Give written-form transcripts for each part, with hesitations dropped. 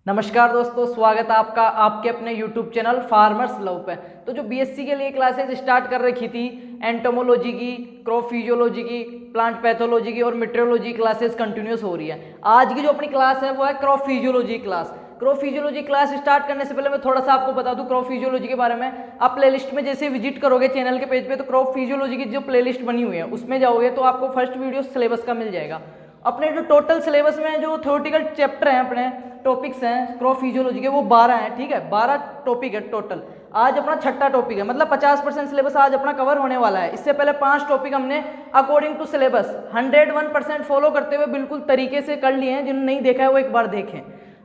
नमस्कार दोस्तों, स्वागत है आपका आपके अपने YouTube चैनल फार्मर्स लव पे। तो जो बीएससी के लिए क्लासेज स्टार्ट कर रखी थी, एंटोमोलॉजी की, क्रॉप फिजियोलॉजी की, प्लांट पैथोलॉजी की और मेट्रोलॉजी क्लासेस कंटिन्यूस हो रही है। आज की जो अपनी क्लास है वो है crop physiology class. Crop physiology class start करने से पहले मैं थोड़ा सा आपको बता दूं क्रॉप फिजियोलॉजी के बारे में। आप प्लेलिस्ट में जैसे विजिट करोगे चैनल के पेज पे, तो क्रॉप फिजियोलॉजी की जो प्लेलिस्ट बनी हुई है उसमें जाओगे तो आपको फर्स्ट वीडियो सिलेबस का मिल जाएगा। अपने जो टोटल सिलेबस में जो थ्योरेटिकल चैप्टर हैं, अपने टॉपिक्स हैं क्रॉप फिजियोलॉजी के, वो 12 हैं। ठीक है, 12 टॉपिक है टोटल। आज अपना छठा टॉपिक है, मतलब 50% सिलेबस आज अपना कवर होने वाला है। इससे पहले 5 टॉपिक हमने अकॉर्डिंग टू सिलेबस 101% फॉलो करते हुए बिल्कुल तरीके से कर लिए हैं। जिन्होंने नहीं देखा है वो एक बार देखें।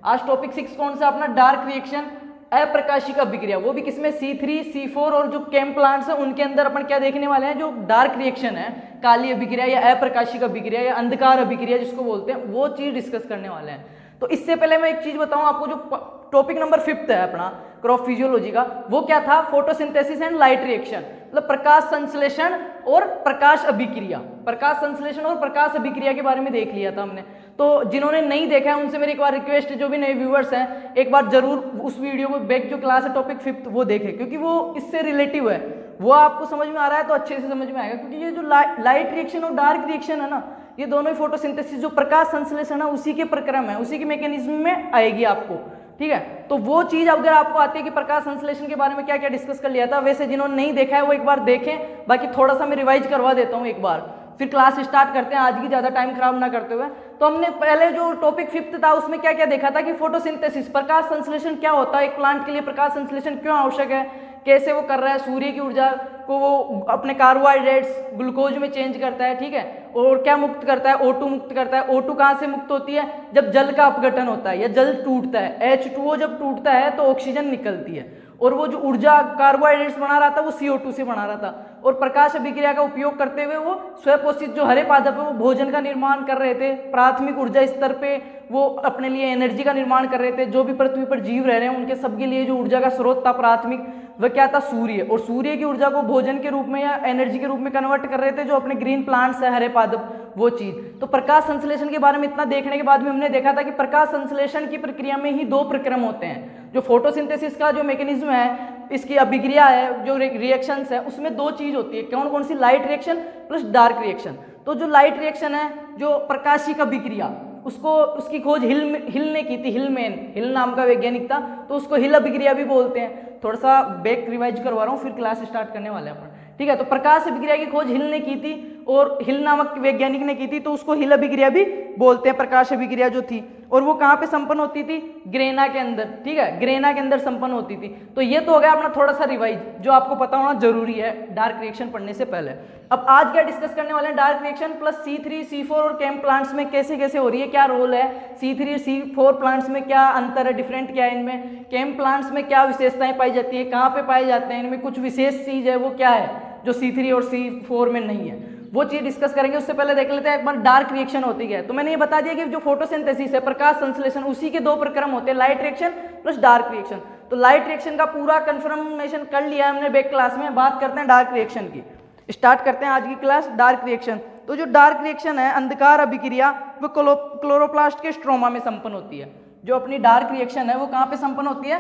आज टॉपिक 6 कौन सा अपना? डार्क रिएक्शन, अप्रकाशिक अभिक्रिया। वो भी किसमें? C3, C4 और जो केम प्लांट्स हैं उनके अंदर अपन क्या देखने वाले हैं? जो डार्क रिएक्शन है, काली अभिक्रिया या अप्रकाशिक अभिक्रिया या अंधकार अभिक्रिया जिसको बोलते हैं, वो चीज डिस्कस करने वाले हैं। तो इससे पहले मैं एक चीज बताऊं आपको, जो टॉपिक नंबर 5 है अपना क्रॉप फिजियोलॉजी का, वो क्या था? फोटोसिंथेसिस एंड लाइट रिएक्शन, मतलब प्रकाश संश्लेषण और प्रकाश अभिक्रिया। प्रकाश संश्लेषण और प्रकाश अभिक्रिया के बारे में देख लिया था हमने। तो जिन्होंने नहीं देखा है उनसे मेरी एक बार रिक्वेस्ट है, जो भी नए व्यूअर्स हैं एक बार जरूर उस वीडियो को बैक जो क्लास है टॉपिक 5 वो देखें, क्योंकि वो इससे रिलेटिव है। वो आपको समझ में आ रहा है तो अच्छे से समझ में आएगा, क्योंकि ये जो लाइट रिएक्शन और डार्क रिएक्शन है ना, ये दोनों ही फोटोसिंथेसिस जो प्रकाश संश्लेषण है उसी के प्रक्रम है, उसी के मैकेनिज्म में आएगी आपको। ठीक है, तो वो चीज अगर आपको आती है कि प्रकाश संश्लेषण के बारे में क्या क्या डिस्कस कर लिया था, वैसे जिन्होंने नहीं देखा है वो एक बार देखें। बाकी थोड़ा सा मैं रिवाइज करवा देता हूँ एक बार, फिर क्लास स्टार्ट करते हैं आज की, ज्यादा टाइम खराब ना करते हुए। तो हमने पहले जो टॉपिक 5 था उसमें क्या क्या देखा था कि फोटोसिंथेसिस, प्रकाश संश्लेषण क्या होता है, एक प्लांट के लिए प्रकाश संश्लेषण क्यों आवश्यक है, कैसे वो कर रहा है, सूर्य की ऊर्जा को वो अपने कार्बोहाइड्रेट्स ग्लूकोज में चेंज करता है। ठीक है, और क्या मुक्त करता है? O2 मुक्त करता है। O2 कहाँ से मुक्त होती है? जब जल का अपघटन होता है या जल टूटता है। H2O जब टूटता है तो ऑक्सीजन निकलती है, और वो जो ऊर्जा कार्बोहाइड्रेट्स बना रहा था वो CO2 से बना रहा था। और प्रकाश अभिक्रिया का उपयोग करते हुए वो स्वपोषित जो हरे पादप है वो भोजन का निर्माण कर रहे थे। प्राथमिक ऊर्जा स्तर पे वो अपने लिए एनर्जी का निर्माण कर रहे थे। जो भी पृथ्वी पर जीव रह रहे हैं उनके सबके लिए जो ऊर्जा का स्रोत था प्राथमिक, वह क्या था? सूर्य। और सूर्य की ऊर्जा को भोजन के रूप में या एनर्जी के रूप में कन्वर्ट कर रहे थे जो अपने ग्रीन प्लांट्स है, हरे पादप, वो चीज। तो प्रकाश संश्लेषण के बारे में इतना देखने के बाद में हमने देखा था कि प्रकाश संश्लेषण की प्रक्रिया में ही 2 प्रक्रम होते हैं। जो फोटोसिंथेसिस का जो मैकेनिज्म है, इसकी अभिक्रिया है, जो रिएक्शंस है, उसमें 2 चीज होती है। कौन कौन सी? Light reaction plus dark reaction. तो जो लाइट रिएक्शन है, जो प्रकाशिक अभिक्रिया, उसको उसकी खोज हिल ने की थी। हिल नाम का वैज्ञानिक था, तो उसको हिल अभिक्रिया भी बोलते हैं। थोड़ा सा बैक रिवाइज करवा रहा हूँ, फिर क्लास स्टार्ट करने वाले हैं अपन। ठीक है, तो प्रकाश अभिक्रिया की खोज हिल ने की थी और हिल नामक वैज्ञानिक ने की थी, तो उसको हिल अभिक्रिया भी बोलते हैं, प्रकाश अभिक्रिया जो थी। और वो कहाँ पे संपन्न होती थी? ग्रेना के अंदर। ठीक है, ग्रेना के अंदर संपन्न होती थी। तो ये तो हो गया अपना थोड़ा सा रिवाइज, जो आपको पता होना जरूरी है डार्क रिएक्शन पढ़ने से पहले। अब आज क्या डिस्कस करने वाले हैं? Dark reaction plus C3, C4 और केम प्लांट्स में कैसे कैसे हो रही है, क्या रोल है, C3 C4 प्लांट्स में क्या अंतर है, डिफरेंट क्या है इनमें, केम प्लांट्स में क्या विशेषताएं पाई जाती है, कहाँ पे पाए जाते हैं, इनमें कुछ विशेष चीज है वो क्या है जो C3 और C4 में नहीं है, वो चीज डिस्कस करेंगे। उससे पहले देख लेते हैं एक बार डार्क रिएक्शन होती है। तो मैंने ये बता दिया कि जो फोटोसिंथेसिस है, प्रकाश संश्लेषण, उसी के 2 प्रक्रम होते हैं, light reaction plus dark reaction. तो लाइट रिएक्शन का पूरा कंफर्मेशन कर लिया हमने बैक क्लास में। बात करते हैं डार्क रिएक्शन की। स्टार्ट करते हैं आज की क्लास डार्क रिएक्शन। तो जो डार्क रिएक्शन है, अंधकार अभिक्रिया, वो क्लोरोप्लास्ट के स्ट्रोमा में संपन्न होती है। जो अपनी डार्क रिएक्शन है वो कहाँ पे संपन्न होती है?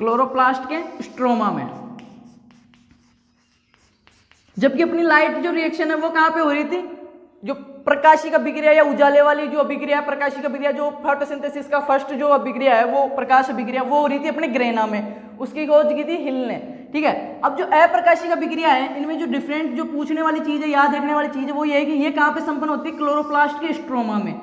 क्लोरोप्लास्ट के स्ट्रोमा में। जबकि अपनी लाइट जो रिएक्शन है वो कहां पे हो रही थी? जो प्रकाशिक अभिक्रिया या उजाले वाली जो अभिक्रिया, प्रकाशिक अभिक्रिया, जो फोटोसिंथेसिस का फर्स्ट जो अभिक्रिया है वो प्रकाश अभिक्रिया, वो हो रही थी अपने ग्रेना में। उसकी खोज की थी हिल ने। ठीक है, अब जो अप्रकाशिक अभिक्रिया है, इनमें जो डिफरेंट जो पूछने वाली चीज है, याद रखने वाली चीज है, वो ये है कि ये कहां पे संपन्न होती है? क्लोरोप्लास्ट के स्ट्रोमा में।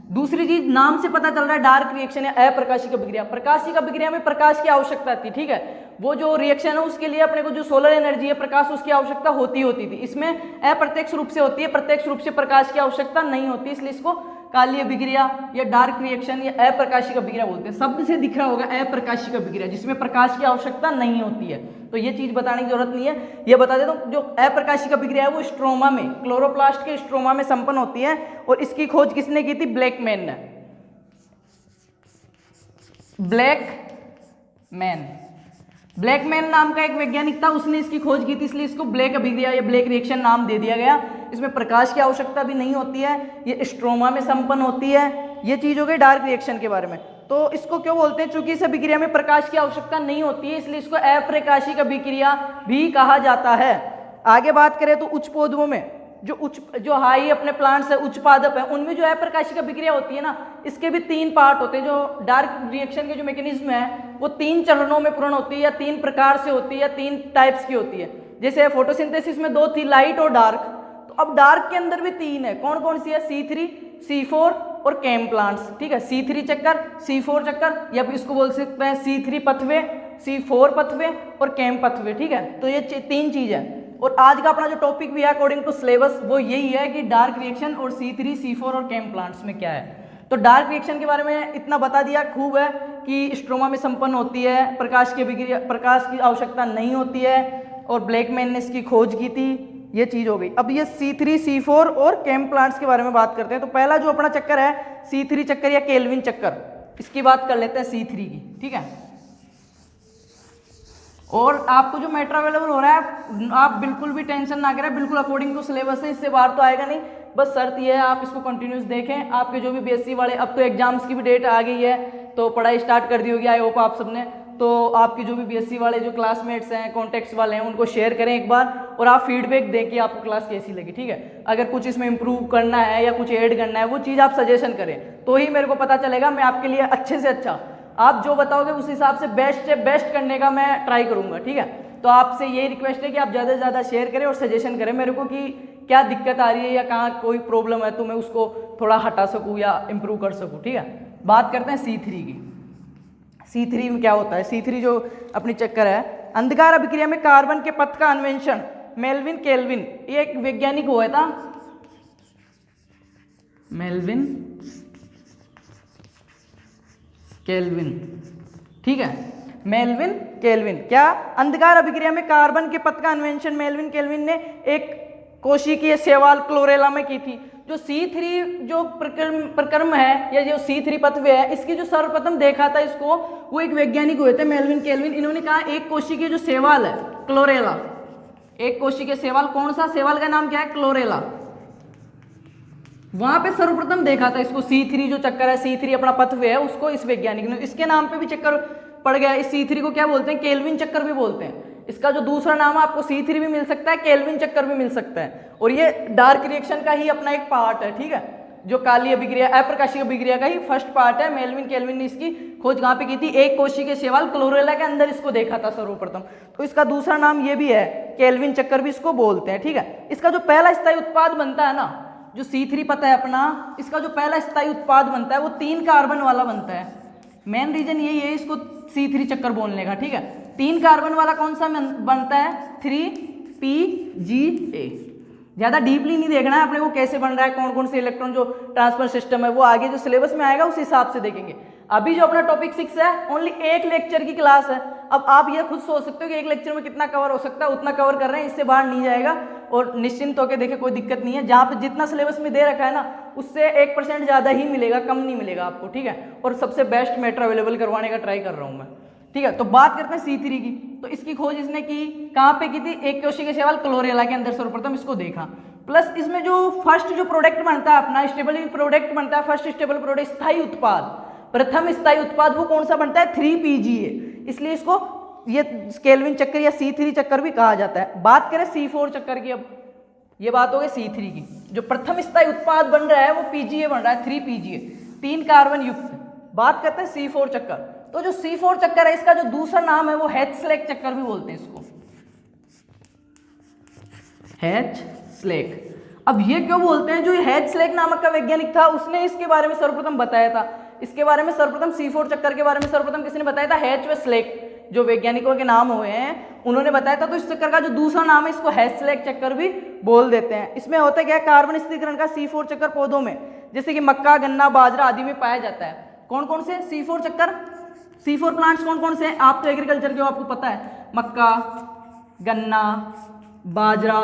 दूसरी चीज, नाम से पता चल रहा है डार्क रिएक्शन है अप्रकाशिक अभिक्रिया। प्रकाशिक अभिक्रिया में प्रकाश की आवश्यकता थी। ठीक है, वो जो रिएक्शन है उसके लिए अपने को जो सोलर एनर्जी है, प्रकाश, उसकी आवश्यकता होती थी। इसमें अप्रत्यक्ष रूप से होती है, प्रत्यक्ष रूप से प्रकाश की आवश्यकता नहीं होती, इसलिए इसको काली अभिक्रिया या डार्क रिएक्शन या अप्रकाशिक अभिक्रिया बोलते हैं। शब्द से दिख रहा होगा अप्रकाशिक अभिक्रिया, जिसमें प्रकाश की आवश्यकता नहीं होती है। तो ये चीज बताने की जरूरत नहीं है, ये बता देता हूं। जो अप्रकाशिक अभिक्रिया है वो स्ट्रोमा में, क्लोरोप्लास्ट के स्ट्रोमा में संपन्न होती है। और इसकी खोज किसने की थी? ब्लैकमैन ने। ब्लैकमैन नाम का एक वैज्ञानिक था, उसने इसकी खोज की थी, इसलिए इसको ब्लैक अभिक्रिया या ब्लैक रिएक्शन नाम दे दिया गया। इसमें प्रकाश की आवश्यकता भी नहीं होती है, ये स्ट्रोमा में संपन्न होती है। ये चीज हो गई डार्क रिएक्शन के बारे में। तो इसको क्यों बोलते हैं? चूंकि इस अभिक्रिया में प्रकाश की आवश्यकता नहीं होती है, इसलिए इसको अप्रकाशिक अभिक्रिया भी कहा जाता है। आगे बात करें तो उच्च पौधों में जो हाई अपने प्लांट्स है, उच्च पादप है, उनमें जो अप्रकाशिक अभिक्रिया होती है ना, इसके भी 3 पार्ट होते हैं। जो डार्क रिएक्शन के जो मैकेनिज्म है वो 3 चरणों में पूर्ण होती है, या 3 प्रकार से होती है, या 3 टाइप्स की होती है। जैसे फोटोसिंथेसिस में 2 थी, लाइट और डार्क। तो अब डार्क के अंदर भी 3 है। कौन कौन सी है? C3, C4 और केम प्लांट्स। ठीक है, C3 चक्कर, C4 चक्कर, या फिर इसको बोल सकते हैं C3 पथवे, C4 पथवे और केम पथवे। ठीक है, तो ये 3 चीज है। और आज का अपना जो टॉपिक भी है अकॉर्डिंग टू सिलेबस वो यही है कि डार्क रिएक्शन और C3, C4 और केम प्लांट्स में क्या है। तो डार्क रिएक्शन के बारे में इतना बता दिया, खूब है कि स्ट्रोमा में संपन्न होती है, प्रकाश की आवश्यकता नहीं होती है, और ब्लैकमैन ने इसकी खोज की थी। ये चीज हो गई। अब ये C3, C4 और केम प्लांट्स के बारे में बात करते हैं। तो पहला जो अपना चक्कर है C3 चक्कर या केल्विन चक्कर, इसकी बात कर लेते हैं C3 की। ठीक है, और आपको जो मैटर अवेलेबल हो रहा है आप बिल्कुल भी टेंशन ना करें, बिल्कुल अकॉर्डिंग टू सिलेबस है, इससे बाहर तो आएगा नहीं। बस शर्त ये है आप इसको कंटिन्यूस देखें। आपके जो भी बीएससी वाले, अब तो एग्जाम्स की भी डेट आ गई है तो पढ़ाई स्टार्ट कर दी होगी आई होप आप सबने। तो आपके जो भी बीएससी वाले जो क्लासमेट्स हैं, कॉन्टेक्ट्स वाले हैं, उनको शेयर करें एक बार, और आप फीडबैक दें कि आपको क्लास कैसी लगी। ठीक है, अगर कुछ इसमें इंप्रूव करना है या कुछ ऐड करना है, वो चीज़ आप सजेशन करें, तो ही मेरे को पता चलेगा। मैं आपके लिए अच्छे से अच्छा, आप जो बताओगे उस हिसाब से बेस्ट से बेस्ट करने का मैं ट्राई करूंगा। ठीक है, तो आपसे यही रिक्वेस्ट है कि आप ज़्यादा से ज़्यादा शेयर करें और सजेशन करें मेरे को कि क्या दिक्कत आ रही है या कहाँ कोई प्रॉब्लम है, तो मैं उसको थोड़ा हटा सकूँ या इम्प्रूव कर सकूँ। ठीक है, बात करते हैं C3 की। C3 में क्या होता है? C3 जो अपनी चक्कर है, अंधकार अभिक्रिया में कार्बन के पथ का अन्वेषण मेल्विन केल्विन, ये एक वैज्ञानिक हुआ था, मेल्विन केल्विन। ठीक है, मेल्विन केल्विन। क्या? अंधकार अभिक्रिया में कार्बन के पथ का अन्वेषण मेल्विन केल्विन ने एक कोशिकीय शैवाल क्लोरेला में की थी। जो C3 जो प्रक्रम है या जो C3 पथवे है, इसकी जो सर्वप्रथम देखा था इसको, वो एक वैज्ञानिक हुए थे मेल्विन केल्विन। इन्होंने कहा एक कोशिकीय जो शैवाल है क्लोरेला, एक कोशिकीय शैवाल, कौन सा शैवाल का नाम क्या है? क्लोरेला। वहां पे सर्वप्रथम देखा था इसको। C3 जो चक्कर है, C3 अपना पथवे है, उसको इस वैज्ञानिक ने, इसके नाम पे भी चक्कर पड़ गया। इस C3 को क्या बोलते हैं? केल्विन चक्कर भी बोलते हैं। इसका जो दूसरा नाम है आपको C3 भी मिल सकता है, केल्विन चक्कर भी मिल सकता है। और ये डार्क रिएक्शन का ही अपना एक पार्ट है। ठीक है, जो काली अभिक्रिया, अप्रकाशिक अभिक्रिया का ही फर्स्ट पार्ट है। मेल्विन केल्विन ने इसकी खोज कहाँ पे की थी? एक कोशिकीय शैवाल क्लोरेला के अंदर इसको देखा था सर्वप्रथम। तो इसका दूसरा नाम ये भी है, केल्विन चक्कर भी इसको बोलते हैं। ठीक है, इसका जो पहला स्थायी उत्पाद बनता है ना, जो C3 पता है अपना, इसका जो पहला स्थायी उत्पाद बनता है वो 3 कार्बन वाला बनता है। मेन रीजन यही है इसको C3 चक्कर बोलने का। ठीक है, 3 कार्बन वाला कौन सा बनता है? 3PGA। ज्यादा डीपली नहीं देखना है अपने को कैसे बन रहा है, कौन कौन से इलेक्ट्रॉन जो ट्रांसफर सिस्टम है, वो आगे जो सिलेबस में आएगा उस हिसाब से देखेंगे। अभी जो अपना टॉपिक 6 है, ओनली एक लेक्चर की क्लास है। अब आप ये खुद सोच सकते हो कि एक लेक्चर में कितना कवर हो सकता है, उतना कवर कर रहे हैं, इससे बाहर नहीं जाएगा। और निश्चिंत होकर देखे, कोई दिक्कत नहीं है। जहाँ पे जितना सिलेबस में दे रखा है ना, उससे 1% ज़्यादा ही मिलेगा, कम नहीं मिलेगा आपको। ठीक है, और सबसे बेस्ट मैटर अवेलेबल करवाने का ट्राई कर रहा हूँ मैं। ठीक है, तो बात करते हैं C3 की। तो इसकी खोज इसने की, कहाँ पे की थी? एक कोशिकीय शैवाल क्लोरेला के अंदर सर्वप्रथम इसको देखा। प्लस इसमें जो फर्स्ट जो प्रोडक्ट बनता है अपना, स्टेबल प्रोडक्ट बनता है, फर्स्ट स्टेबल प्रोडक्ट, स्थायी उत्पाद, प्रथम स्थायी उत्पाद, वो कौन सा बनता है? 3PGA। इसलिए इसको ये केल्विन चक्कर या C3 चक्कर भी कहा जाता है। बात करें C4 चक्कर की, अब ये बात हो गई C3 की। जो प्रथम स्थायी उत्पाद बन रहा है वो PGA बन रहा है, 3PGA, 3 कार्बन युक्त। बात करते हैं C4 चक्कर। तो जो C4 चक्कर है, इसका जो दूसरा नाम है वो हैच-स्लेक चक्कर भी बोलते हैं इसको, हैच-स्लेक। अब ये क्यों बोलते हैं? जो हैच-स्लेक नामक का वैज्ञानिक था, उसने इसके बारे में सर्वप्रथम बताया था। इसके बारे में सर्वप्रथम C4 चक्कर के बारे में सर्वप्रथम किसने बताया था? हैच व स्लेक, जो वैज्ञानिकों के नाम हुए हैं उन्होंने बताया था। तो इस चक्कर का जो दूसरा नाम है, इसको हैच-स्लेक चक्कर भी बोल देते हैं। इसमें होता क्या है? कार्बन स्थिरीकरण का C4 चक्कर पौधों में, जैसे कि मक्का, गन्ना, बाजरा आदि में पाया जाता है। कौन कौन से C4 चक्कर, C4 प्लांट्स कौन कौन से हैं? आप तो एग्रीकल्चर के हो, आपको पता है, मक्का, गन्ना, बाजरा,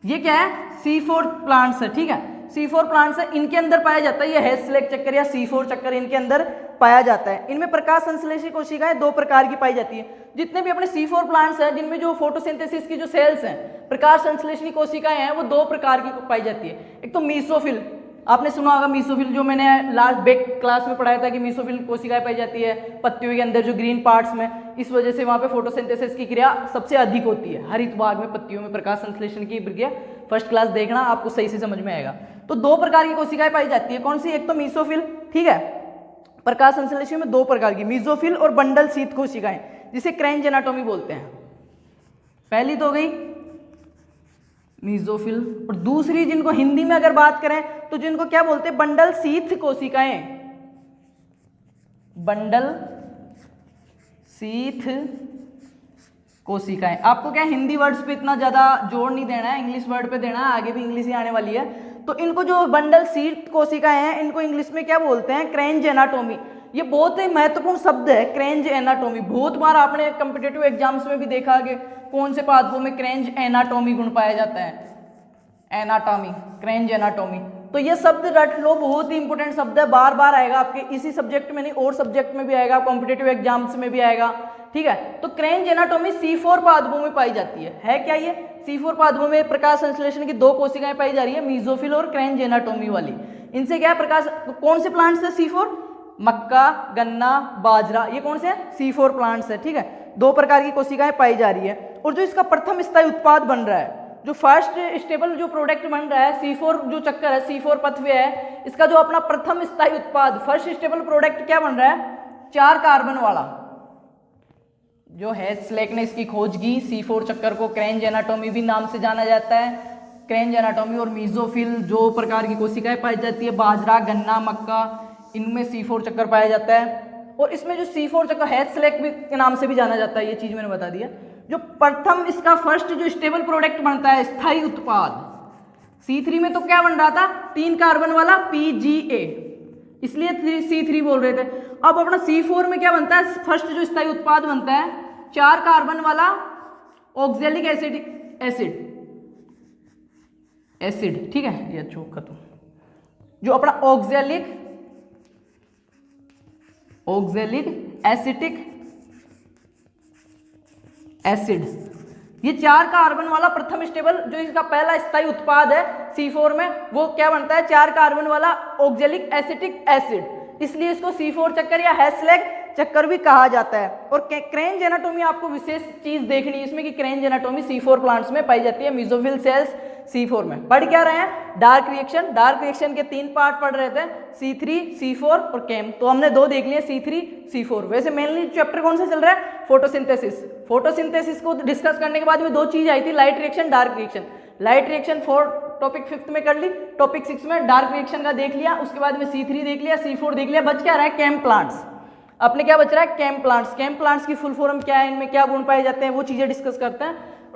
ये क्या है? C4 प्लांट्स है। ठीक है, C4 प्लांट्स है, इनके अंदर पाया जाता है ये हेस्लेक चक्कर या C4 चक्कर, इनके अंदर पाया जाता है। इनमें प्रकाश संश्लेषी कोशिकाएं दो प्रकार की पाई जाती है। जितने भी अपने C4 प्लांट्स हैं जिनमें जो फोटोसिंथेसिस की जो सेल्स हैं, प्रकाश संश्लेषणी कोशिकाएं हैं, वो दो प्रकार की पाई जाती है। एक तो मीसोफिल, आपने सुना होगा मीसोफिल, जो मैंने लास्ट बेक क्लास में पढ़ाया था कि मीसोफिल कोशिकाएं पाई जाती है पत्तियों के अंदर जो ग्रीन पार्ट्स में, इस वजह से वहां पे फोटोसिंथेसिस की क्रिया सबसे अधिक होती है। हरित भाग में पत्तियों में प्रकाश संश्लेषण की प्रक्रिया फर्स्ट क्लास देखना, आपको सही से समझ में आएगा। तो दो प्रकार की कोशिकाएं पाई जाती है, कौन सी? एक तो मीसोफिल, ठीक है, प्रकाश संश्लेषण में दो प्रकार की, मीसोफिल और बंडल शीत कोशिकाएं, जिसे क्रेंज एनाटोमी बोलते हैं। पहली तो हो गई मीसोफिल, और दूसरी जिनको हिंदी में अगर बात करें तो जिनको क्या बोलते हैं? बंडल शीथ कोशिकाएं, बंडल शीथ कोशिकाएं। आपको क्या हिंदी वर्ड्स पे इतना ज्यादा जोर नहीं देना है, इंग्लिश वर्ड पे देना है, आगे भी इंग्लिश ही आने वाली है। तो इनको जो बंडल शीथ कोशिकाएं हैं, इनको इंग्लिश में क्या बोलते हैं? क्रेंज एनाटोमी। ये बहुत ही महत्वपूर्ण शब्द है, क्रेंज एनाटोमी। बहुत बार आपने कॉम्पिटिटिव एग्जाम्स में भी देखा कि कौन से पादपों में क्रेंज एनाटोमी गुण पाया जाता है, एनाटॉमी, क्रेंज एनाटोमी। तो ये शब्द रट लो, बहुत ही इंपॉर्टेंट शब्द है, बार बार आएगा आपके इसी सब्जेक्ट में नहीं और सब्जेक्ट में भी आएगा, कॉम्पिटिटिव एग्जाम्स में भी आएगा, ठीक है। तो क्रेंज एनाटोमी C4 पादपों में पाई जाती है क्या ये? C4 पादपों में प्रकाश संश्लेषण की दो कोशिकाएं पाई जा रही है, मीसोफिल और क्रेंज एनाटोमी वाली। इनसे क्या है? प्रकाश, तो कौन से प्लांट्स है C4? मक्का, गन्ना, बाजरा, ये कौन से हैं? C4 प्लांट्स है, ठीक है। दो प्रकार की कोशिकाएं पाई जा रही है। और जो इसका प्रथम स्थायी उत्पाद बन रहा है, जो फर्स्ट स्टेबल जो प्रोडक्ट बन रहा है, C4 जो चक्कर है, C4 पथवे है, इसका जो अपना प्रथम स्थायी उत्पाद, फर्स्ट स्टेबल प्रोडक्ट क्या बन रहा है? 4 कार्बन वाला, जो हेस्लेक ने इसकी खोज की। C4 चक्कर को क्रेंज एनाटोमी भी नाम से जाना जाता है। क्रेंज एनाटोमी और मीसोफिल जो प्रकार की कोशिकाएं पाई जाती है, बाजरा, गन्ना, मक्का, इनमें C4 चक्कर पाया जाता है। और इसमें जो C4 चक्कर हेस्लेक भी के नाम से भी जाना जाता है, ये चीज मैंने बता दिया। जो प्रथम इसका फर्स्ट जो स्टेबल प्रोडक्ट बनता है, स्थायी उत्पाद, C3 में तो क्या बन रहा था? 3 कार्बन वाला PGA, इसलिए C3 बोल रहे थे। अब अपना C4 में क्या बनता है? फर्स्ट जो स्थायी उत्पाद बनता है 4 कार्बन वाला ऑक्जेलिक एसिड, ठीक है, ये चौक खत्म। जो अपना ऑक्जेलिक एसिटिक एसिड, ये 4 कार्बन वाला प्रथम स्टेबल जो इसका पहला स्थायी उत्पाद है C4 में, वो क्या बनता है? 4 कार्बन वाला ऑक्जेलिक एसिटिक एसिड, इसलिए इसको C4 चक्कर या हेस्लेक चक्कर भी कहा जाता है। और क्रेंज एनाटोमी आपको विशेष चीज देखनी है इसमें कि क्रेंज एनाटोमी C4 प्लांट्स में पाई जाती है, मीसोफिल सेल्स C4 में। पढ़ क्या रहे हैं? डार्क रिएक्शन के 3 पार्ट पढ़ रहे थे, C3, C4 और केम। तो हमने 2 देख लिए, C3, C4। वैसे मेनली चैप्टर कौन सा चल रहा है? फोटोसिंथेसिस को डिस्कस करने के बाद में 2 चीज आई थी, light reaction, dark reaction. Light reaction topic 5th में कर ली, टॉपिक 6 में डार्क रिएक्शन का देख लिया, उसके बाद में C3 देख लिया, C4 देख लिया। बच क्या रहा है? केम प्लांट्स। अपने क्या बच रहा है? केम प्लांट्स की फुल फॉर्म क्या है, इनमें क्या गुण पाए जाते हैं, वो चीजें डिस्कस करते हैं।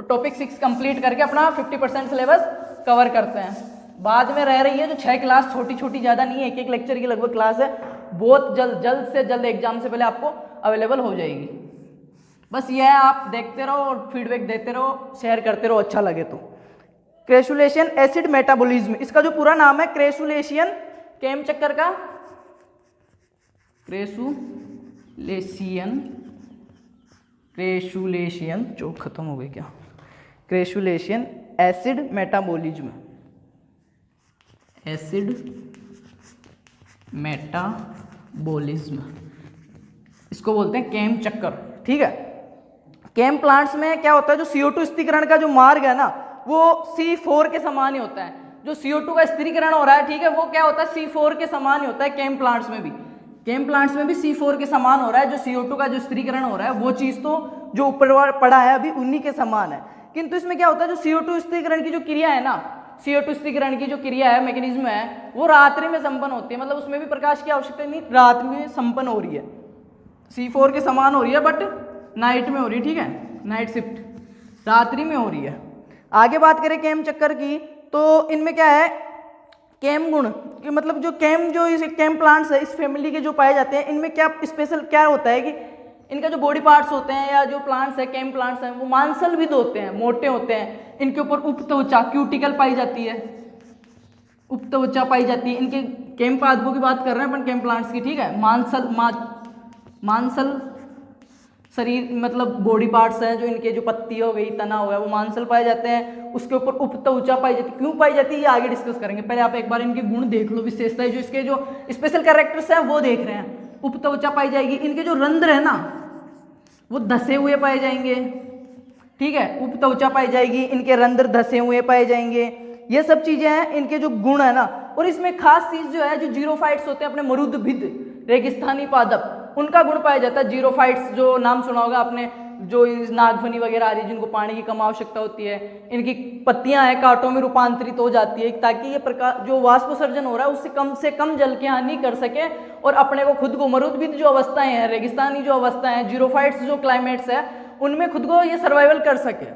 टॉपिक 6 कंप्लीट करके अपना 50% सिलेबस कवर करते हैं। बाद में रह रही है जो 6 क्लास, छोटी ज्यादा नहीं है, एक लेक्चर की लगभग क्लास है, बहुत जल्द से जल्द एग्जाम से पहले आपको अवेलेबल हो जाएगी। बस ये है, आप देखते रहो और फीडबैक देते रहो, शेयर करते रहो अच्छा लगे तो। क्रेसुलेशन एसिड मेटाबॉलिज्म, इसका जो पूरा नाम है क्रेसुलेशन, केम चक्कर का क्रेसुलेशन जो खत्म हो गई क्या? क्रेसुलेशन एसिड मेटाबॉलिज्म, इसको बोलते हैं केम चक्कर, ठीक है। केम प्लांट्स में क्या होता है? जो CO2 स्थिरीकरण का जो मार्ग है ना, वो C4 के समान ही होता है। जो CO2 का स्थिरीकरण हो रहा है, ठीक है, वो क्या होता है? C4 के समान ही होता है। केम प्लांट्स में भी C4 के समान हो रहा है। जो CO2 का जो स्थिरीकरण हो रहा है, वो चीज तो जो ऊपर पड़ा है अभी उन्हीं के समान है। किंतु इसमें क्या होता है? जो CO2 स्थिरीकरण की जो क्रिया है ना, CO2 स्थिरीकरण की जो क्रिया है, मैकेनिज्म है, वो रात्रि में संपन्न होती है। मतलब उसमें भी प्रकाश की आवश्यकता नहीं, रात में संपन्न हो रही है। C4 के समान हो रही है बट नाइट में हो रही है, ठीक है, नाइट शिफ्ट, रात्रि में हो रही है। आगे बात करें केम चक्कर की, तो इनमें क्या है? केम गुण, मतलब जो केम प्लांट्स है, इस फैमिली के जो पाए जाते हैं, इनमें क्या स्पेशल क्या होता है कि इनका जो बॉडी पार्ट्स होते हैं या जो प्लांट्स है, केम प्लांट्स हैं, वो मांसलविद होते हैं, मोटे होते हैं। इनके ऊपर उपत्वचा क्यूटिकल पाई जाती है, उपत्वचा पाई जाती है। इनके केम पादपों की बात कर रहे हैं अपन, केम प्लांट्स की, ठीक है। मांसल शरीर मतलब बॉडी पार्ट्स हैं जो इनके, जो पत्ती हो गई, तना हो गया, वो मांसल पाए जाते हैं। उसके ऊपर उपत्वचा पाई जाती है। क्यों पाई जाती है ये आगे डिस्कस करेंगे, पहले आप एक बार इनके गुण देख लो, विशेषताएं जो इसके जो स्पेशल कैरेक्टर्स हैं वो देख रहे हैं। उपत्वचा पाई जाएगी। इनके जो रंध्र है ना वो धसे हुए पाए जाएंगे, ठीक है। उपत्वचा पाई जाएगी, इनके रंध्र धसे हुए पाए जाएंगे। ये सब चीजें हैं इनके जो गुण है ना। और इसमें खास चीज जो है, जो जीरोफाइट्स होते हैं अपने मरुदभिद रेगिस्तानी पादप, उनका गुण पाया जाता है। जीरोफाइट्स जो नाम सुना होगा आपने, जो नागफनी वगैरह आ रही है, जिनको पानी की कम आवश्यकता होती है, इनकी पत्तियां हैं कांटों में रूपांतरित हो जाती है ताकि ये प्रकाश जो वाष्पोत्सर्जन हो रहा है उससे कम जल की हानि कर सके और अपने को खुद को मरुदभिद जो अवस्थाएं हैं, रेगिस्तानी जो अवस्थाएं हैं, जीरोफाइट्स जो क्लाइमेट्स है, उनमें खुद को ये सर्वाइवल कर सके।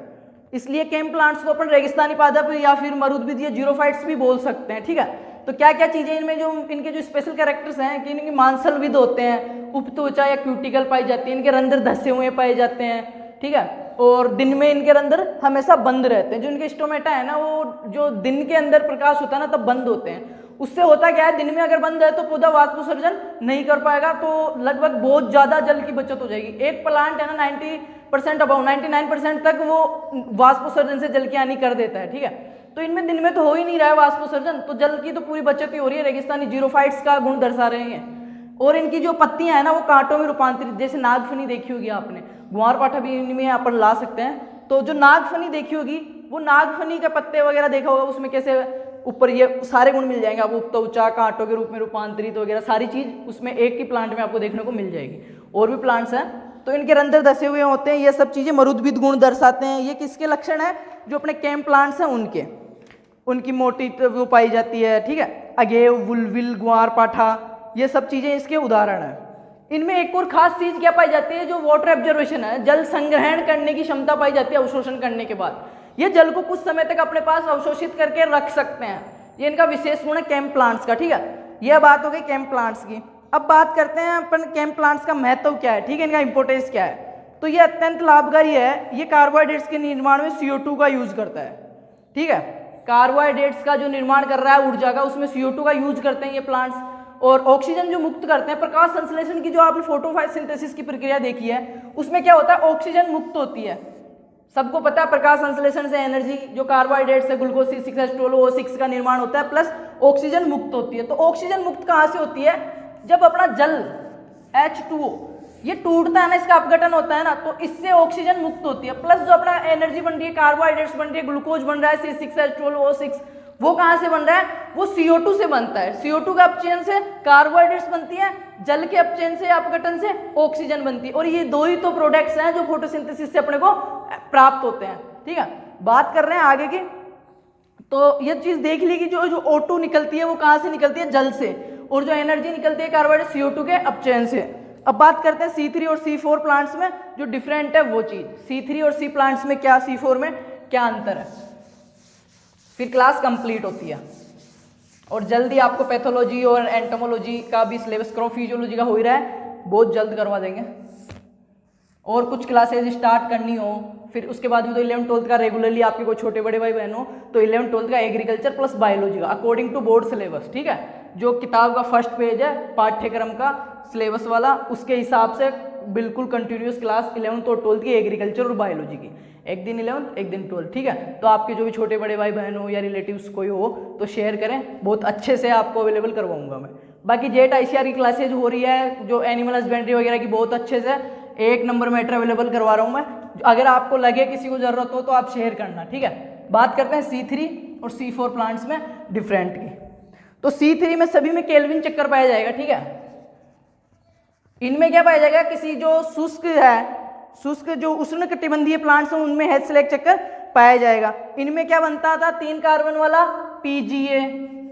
इसलिए केम प्लांट्स को अपन रेगिस्तानी पादप या फिर मरुदभिद या जीरोफाइट्स भी बोल सकते हैं, ठीक है। तो क्या क्या चीजें इनमें जो इनके जो स्पेशल कैरेक्टर्स हैं कि इनके मांसलविद होते हैं, उपत्वचा या क्यूटिकल पाई जाती है, इनके रंध्र धसे हुए पाए जाते हैं, ठीक है। और दिन में इनके रंध्र हमेशा बंद रहते हैं। जो इनके स्टोमेटा है ना, वो जो दिन के अंदर प्रकाश होता है ना तब बंद होते हैं। उससे होता क्या है, दिन में अगर बंद है तो पौधा वाष्पोत्सर्जन नहीं कर पाएगा, तो लगभग बहुत ज्यादा जल की बचत हो जाएगी। एक प्लांट है ना 90% अबाउट 99% तक वो वाष्पोत्सर्जन से जल की हानि कर देता है, ठीक है। तो इनमें दिन में तो हो ही नहीं रहा है वाष्पोत्सर्जन, तो जल की तो पूरी बचत ही हो रही है। रेगिस्तानी जीरोफाइट्स का गुण दर्शा रहे हैं। और इनकी जो पत्तियां हैं ना वो कांटों में रूपांतरित, जैसे नागफनी देखी होगी आपने, ग्वारपाठा भी इनमें अपन ला सकते हैं। तो जो नागफनी देखी होगी, वो नागफनी के पत्ते वगैरह देखा होगा, उसमें कैसे ऊपर ये सारे गुण मिल जाएंगे आपको, उपत्वचा, कांटों के रूप में रूपांतरित वगैरह सारी चीज उसमें एक ही प्लांट में आपको देखने को मिल जाएगी। और भी प्लांट्स हैं तो इनके रंध्र धसे हुए होते हैं। ये सब चीजें मरुदभिद गुण दर्शाते हैं। ये किसके लक्षण है, जो अपने केम प्लांट्स हैं उनके, उनकी मोटी वो पाई जाती है, ठीक है। अगेव, वुलविल, ग्वारपाठा, ये सब चीजें इसके उदाहरण हैं। इनमें एक और खास चीज क्या पाई जाती है, जो वाटर एब्जर्वेशन है, जल संग्रहण करने की क्षमता पाई जाती है अवशोषण करने के बाद। ये जल को कुछ समय तक अपने पास अवशोषित करके रख सकते हैं। ये इनका विशेष गुण है केम प्लांट्स का, ठीक है। यह बात हो गई केम प्लांट्स की। अब बात करते हैं अपन केम प्लांट्स का महत्व क्या है, ठीक है, इनका इंपोर्टेंस क्या है। तो ये अत्यंत लाभकारी है। ये कार्बोहाइड्रेट्स के निर्माण में CO2 का यूज करता है, ठीक है। कार्बोहाइड्रेट्स का जो निर्माण कर रहा है ऊर्जा का, उसमें CO2 का यूज करते हैं ये प्लांट्स। और ऑक्सीजन जो मुक्त करते हैं, प्रकाश संश्लेषण की जो आपने फोटोसिंथेसिस की प्रक्रिया देखी है, उसमें क्या होता है, ऑक्सीजन मुक्त होती है। सबको पता है प्रकाश संश्लेषण से एनर्जी जो कार्बोहाइड्रेट से ग्लूकोज C6H12O6 का निर्माण होता है, प्लस ऑक्सीजन मुक्त होती है। तो ऑक्सीजन मुक्त कहाँ से होती है, जब अपना जल H2O ये टूटता है ना, इसका अपघटन होता है ना, तो इससे ऑक्सीजन मुक्त होती है। प्लस जो अपना एनर्जी बन रही है, कार्बोहाइड्रेट्स बन रही है, ग्लूकोज बन रहा है C6H12O6, वो कहाँ से बन रहा है, वो CO2 से बनता है। CO2 का अपचयन से कार्बोहाइड्रेट्स बनती है, जल के अपचयन से अपघटन से ऑक्सीजन बनती है। और ये दो ही तो प्रोडक्ट्स हैं जो फोटोसिंथेसिस से अपने को प्राप्त होते हैं, ठीक है। बात कर रहे हैं आगे की, तो ये चीज देख ली कि जो O2 निकलती है वो कहाँ से निकलती है, जल से, और जो एनर्जी निकलती है कार्बोहाइड्रेट CO2 के अपचयन से। अब बात करते हैं C3 और C4 प्लांट्स में जो डिफरेंट है वो चीज, C3 और C प्लांट्स में क्या, C4 में क्या अंतर है, फिर क्लास कंप्लीट होती है। और जल्दी आपको पैथोलॉजी और एंटोमोलॉजी का भी सिलेबस, क्रॉफिजियोलॉजी का हो ही रहा है, बहुत जल्द करवा देंगे। और कुछ क्लासेज स्टार्ट करनी हो, फिर उसके बाद भी तो 11th 12th का रेगुलरली आपके कोई छोटे बड़े भाई बहन हो तो 11th 12th का एग्रीकल्चर प्लस बायोलॉजी का अकॉर्डिंग टू बोर्ड सिलेबस, ठीक है। जो किताब का फर्स्ट पेज है पाठ्यक्रम का सिलेबस वाला, उसके हिसाब से बिल्कुल कंटिन्यूस क्लास 11th और 12th की एग्रीकल्चर और बायोलॉजी की, एक दिन 11th एक दिन 12th, ठीक है। तो आपके जो भी छोटे बड़े भाई बहन हो या रिलेटिव्स कोई हो तो शेयर करें, बहुत अच्छे से आपको अवेलेबल करवाऊंगा मैं। बाकी जेट ICR की क्लासेज हो रही है, जो एनिमल हस्बेंड्री वगैरह की, बहुत अच्छे से एक नंबर मैटर अवेलेबल करवा रहा हूँ मैं। अगर आपको लगे किसी को जरूरत हो तो आप शेयर करना, ठीक है। बात करते हैं C3 और C4 प्लांट्स में डिफरेंट की। तो C3 में सभी में केल्विन चक्कर पाया जाएगा, ठीक है। इनमें क्या पाया जाएगा, किसी जो शुष्क है, शुष्क जो उष्णकटिबंधीय प्लांट्स हैं उनमें हेचलेक चक्कर पाया जाएगा। इनमें क्या बनता था, 3 कार्बन वाला PGA,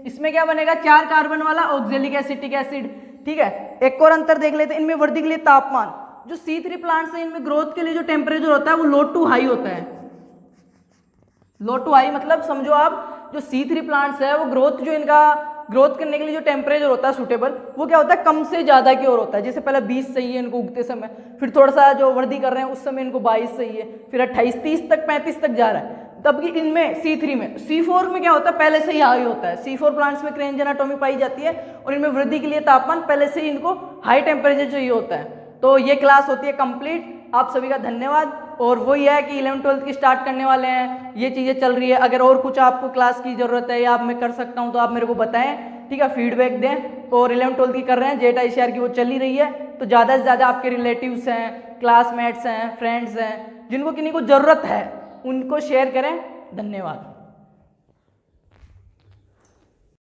इसमें क्या बनेगा, 4 कार्बन वाला ऑक्जेलिक एसिटिक एसिड, ठीक है। एक और अंतर देख लेते हैं, इनमें वृद्धि के लिए तापमान, जो C3 प्लांट्स हैं इनमें ग्रोथ के लिए जो टेम्परेचर होता है वो लो टू हाई होता है। लो टू हाई मतलब समझो आप, जो C3 प्लांट्स है वो ग्रोथ, जो इनका ग्रोथ करने के लिए जो टेम्परेचर होता है सूटेबल, वो क्या होता है, कम से ज्यादा की ओर होता है। जैसे पहले 20 सही है इनको उगते समय, फिर थोड़ा सा जो वृद्धि कर रहे हैं उस समय इनको 22 सही है, फिर 28, 30 तक, 35 तक जा रहा है। तब कि इनमें C3 में, C4 में क्या होता है, पहले से ही हाई होता है। C4 प्लांट्स में क्रेन्ज एनाटोमी पाई जाती है और इनमें वृद्धि के लिए तापमान पहले से ही इनको हाई टेम्परेचर चाहिए होता है। तो ये क्लास होती है कंप्लीट। आप सभी का धन्यवाद। और वही है कि 11th-12th की स्टार्ट करने वाले हैं, ये चीज़ें चल रही है। अगर और कुछ आपको क्लास की ज़रूरत है या मैं कर सकता हूँ तो आप मेरे को बताएं, ठीक है, फीडबैक दें। और 11th-12th की कर रहे हैं, जेट ICAR की वो चल ही रही है, तो ज़्यादा से ज़्यादा आपके रिलेटिव्स हैं, क्लासमेट्स हैं, फ्रेंड्स हैं, जिनको किन्हीं को ज़रूरत है उनको शेयर करें। धन्यवाद।